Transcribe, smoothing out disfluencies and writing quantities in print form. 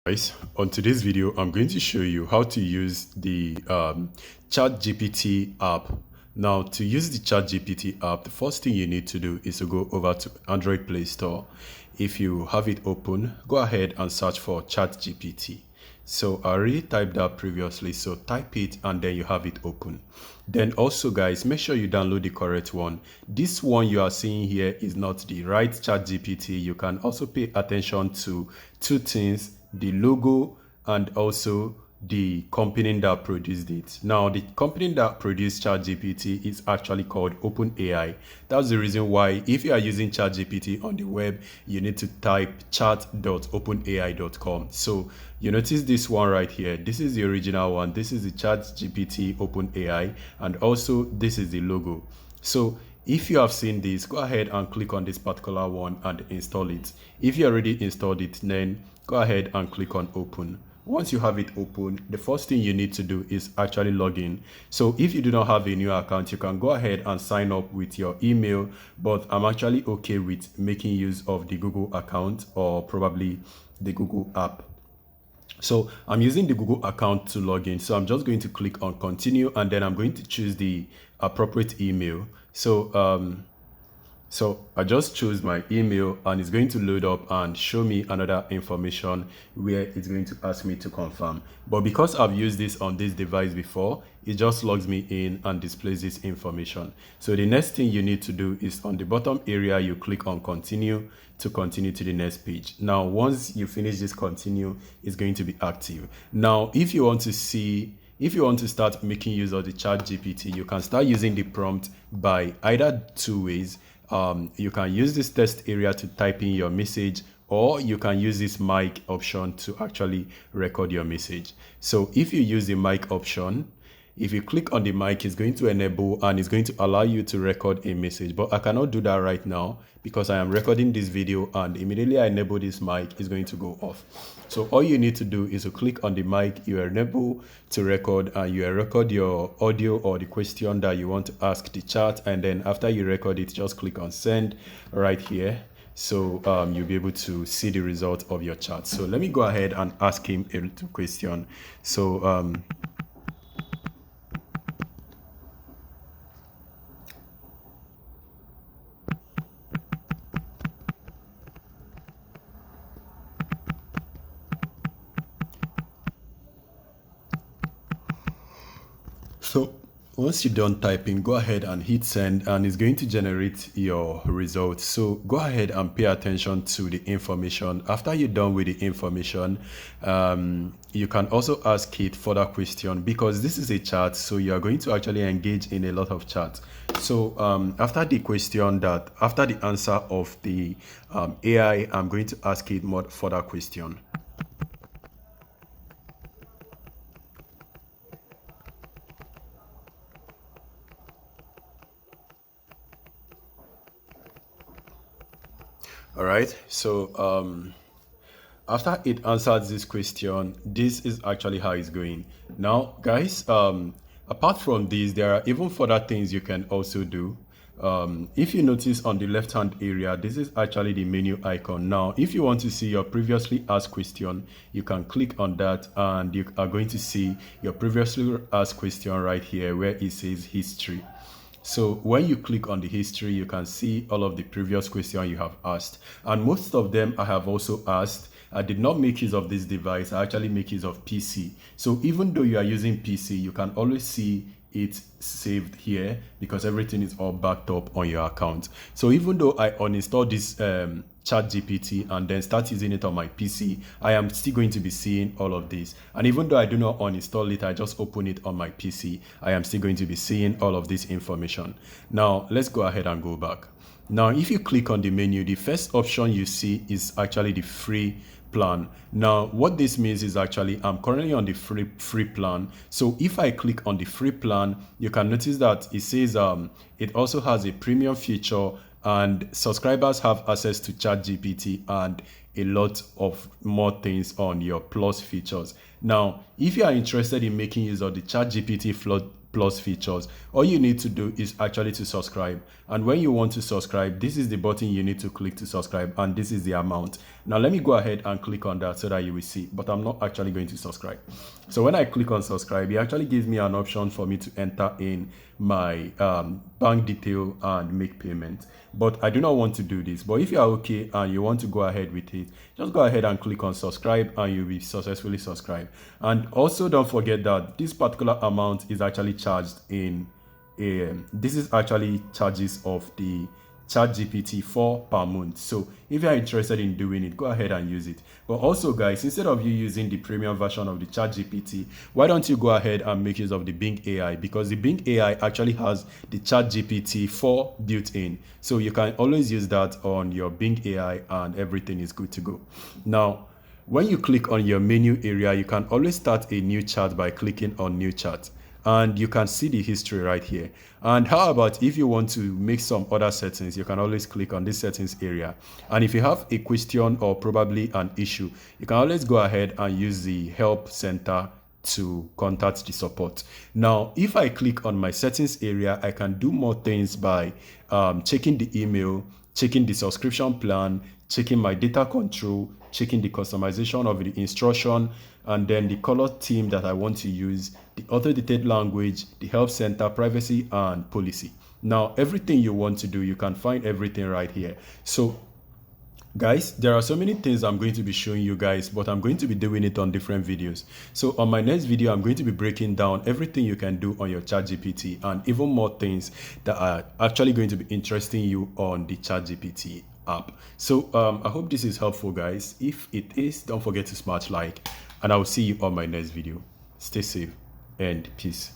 Guys, on today's video, I'm going to show you how to use the ChatGPT app. Now, to use the ChatGPT app, the first thing you need to do is to go over to Android Play Store. If you have it open, go ahead and search for ChatGPT. So I already typed that previously, so type it and then you have it open. Then also guys, make sure you download the correct one. This one you are seeing here is not the right ChatGPT. You can also pay attention to two things: the logo and also the company that produced it. Now, the company that produced ChatGPT is actually called OpenAI. That's the reason why if you are using ChatGPT on the web, you need to type chat.openai.com. So you notice this one right here. This is the original one. This is the ChatGPT OpenAI, and also this is the logo. So if you have seen this, go ahead and click on this particular one and install it. If you already installed it, then go ahead and click on open. Once you have it open, the first thing you need to do is actually log in. So if you do not have a new account, you can go ahead and sign up with your email, but I'm actually okay with making use of the Google account or probably the Google app. So I'm using the Google account to log in. So I'm just going to click on continue, and then I'm going to choose the appropriate email. So I just choose my email, and it's going to load up and show me another information where it's going to ask me to confirm. But because I've used this on this device before, it just logs me in and displays this information. So the next thing you need to do is on the bottom area, you click on continue to continue to the next page. Now, once you finish this continue, it's going to be active. Now, if you want to start making use of the ChatGPT, you can start using the prompt by either two ways. You can use this text area to type in your message, or you can use this mic option to actually record your message. So if you use the mic option, if you click on the mic, it's going to enable and it's going to allow you to record a message. But I cannot do that right now because I am recording this video, and immediately I enable this mic, it's going to go off. So all you need to do is to click on the mic, you enable to record, and you record your audio or the question that you want to ask the chat. And then after you record it, just click on send right here. So you'll be able to see the result of your chat. So let me go ahead and ask him a little question. So So once you're done typing, go ahead and hit send, and it's going to generate your results. So go ahead and pay attention to the information. After you're done with the information, you can also ask it further question, because this is a chat, so you are going to actually engage in a lot of chat. So after the answer of the AI, I'm going to ask it more further question. All right, so after it answers this question, this is actually how it's going. Now guys, apart from this, there are even further things you can also do. If you notice on the left hand area, this is actually the menu icon. Now if you want to see your previously asked question, you can click on that, and you are going to see your previously asked question right here where it says history. So when you click on the history, you can see all of the previous questions you have asked, and most of them I have also asked. I did not make use of this device. I actually make use of PC. So even though you are using PC, you can always see it saved here because everything is all backed up on your account. So even though I uninstall this ChatGPT and then start using it on my PC, I am still going to be seeing all of this. And even though I do not uninstall it, I just open it on my PC, I am still going to be seeing all of this information. Now let's go ahead and go back. Now if you click on the menu, the first option you see is actually the free plan. Now what this means is actually I'm currently on the free plan. So if I click on the free plan, you can notice that it says it also has a premium feature, and subscribers have access to ChatGPT and a lot of more things on your plus features. Now if you are interested in making use of the ChatGPT plus features. All you need to do is actually to subscribe. And when you want to subscribe, this is the button you need to click to subscribe, and this is the amount. Now let me go ahead and click on that so that you will see, but I'm not actually going to subscribe. So when I click on subscribe, it actually gives me an option for me to enter in my bank detail and make payment. But I do not want to do this. But if you are okay and you want to go ahead with it, just go ahead and click on subscribe and you'll be successfully subscribed. And also don't forget that this particular amount is actually charged in this is actually charges of the ChatGPT 4 per month. So if you are interested in doing it, go ahead and use it. But also guys, instead of you using the premium version of the ChatGPT, why don't you go ahead and make use of the Bing AI, because the Bing AI actually has the ChatGPT 4 built in. So you can always use that on your Bing AI and everything is good to go. Now, when you click on your menu area, you can always start a new chat by clicking on new chat. And you can see the history right here. And how about if you want to make some other settings, you can always click on this settings area. And if you have a question or probably an issue, you can always go ahead and use the help center to contact the support. Now, if I click on my settings area, I can do more things by checking the email, checking the subscription plan, checking my data control, checking the customization of the instruction, and then the color theme that I want to use, the auto-dictate language, the help center, privacy, and policy. Now, everything you want to do, you can find everything right here. So guys, there are so many things I'm going to be showing you guys, but I'm going to be doing it on different videos. So on my next video, I'm going to be breaking down everything you can do on your ChatGPT and even more things that are actually going to be interesting you on the ChatGPT app. So I hope this is helpful, guys. If it is, don't forget to smash like, and I will see you on my next video. Stay safe and peace.